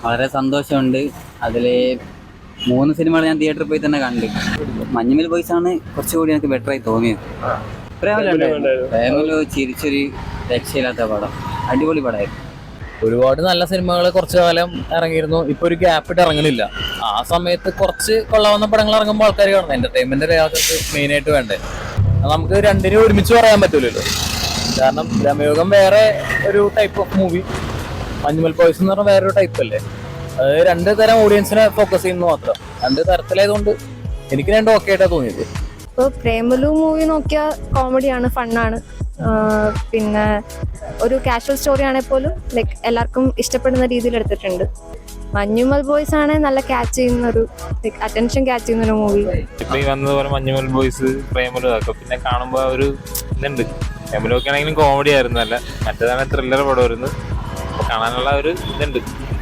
വളരെ സന്തോഷമുണ്ട്. അതിൽ 3 സിനിമകൾ ഞാൻ തിയേറ്ററിൽ പോയി തന്നെ കണ്ട്. മഞ്ഞുമൽ ബോയ്സ് ആണ് കുറച്ചുകൂടി എനിക്ക് ബെറ്ററായി തോന്നിയത്. പ്രേമലു ചിരിച്ചൊരു രക്ഷയില്ലാത്ത പടം, അടിപൊളി പടമായിരുന്നു. ഒരുപാട് നല്ല സിനിമകൾ കുറച്ചു കാലം ഇറങ്ങിയിരുന്നു. ഇപ്പൊ ഒരു ഗ്യാപ്പ് ഇട്ട് ഇറങ്ങണില്ല. ആ സമയത്ത് കുറച്ച് കൊള്ളാവുന്ന പടങ്ങൾ ഇറങ്ങുമ്പോൾ ആൾക്കാർ കാണുന്നത് എന്റർടൈൻമെന്റ് മെയിൻ ആയിട്ട് വേണ്ടേ. നമുക്ക് രണ്ടിനും ഒരുമിച്ച് പറയാൻ പറ്റൂലല്ലോ. കാരണം ബ്രഹ്മയുഗം വേറെ ഒരു type of movie, Manjummel boys എന്ന് പറഞ്ഞാൽ വേറൊരു ടൈപ്പ് അല്ലേ. അത് 2 തരം ഓഡിയൻസിനെ ഫോക്കസ് ചെയ്യുന്നത് മാത്രം. 2 തരത്തിലായതുകൊണ്ട് എനിക്ക് 2 ഓക്കെ ആയിട്ടാണ് തോന്നിയത്. ഇപ്പോൾ പ്രേമലു മൂവി നോക്കിയാൽ കോമഡിയാണ്, ഫണ്ണാണ്. പിന്നെ ഒരു കാഷ്വൽ സ്റ്റോറി ആണെങ്കിൽ പോലും ലൈക്ക് എല്ലാവർക്കും ഇഷ്ടപ്പെടുന്ന രീതിയിൽ എടുത്തിട്ടുണ്ട്. മഞ്ഞുമൽ ബോയ്സ് ആണ് നല്ല ക്യാച്ച് ചെയ്യുന്ന ഒരു അറ്റൻഷൻ ക്യാച്ച് ചെയ്യുന്ന ഒരു മൂവി. ഇപ്പൊ ഈ വന്നതുപോലെ മഞ്ഞുമൽ ബോയ്സ്, പ്രേമലു ഒക്കെ പിന്നെ കാണുമ്പോൾ ഒരു ഇതുണ്ട്. പ്രേമലു ഒക്കെ ആണെങ്കിലും കോമഡി ആയിരുന്നു, അല്ല മറ്റേതാണ് ത്രില്ലർ പടമായിരുന്നു. കാണാനുള്ള ഒരു ഇതുണ്ട്.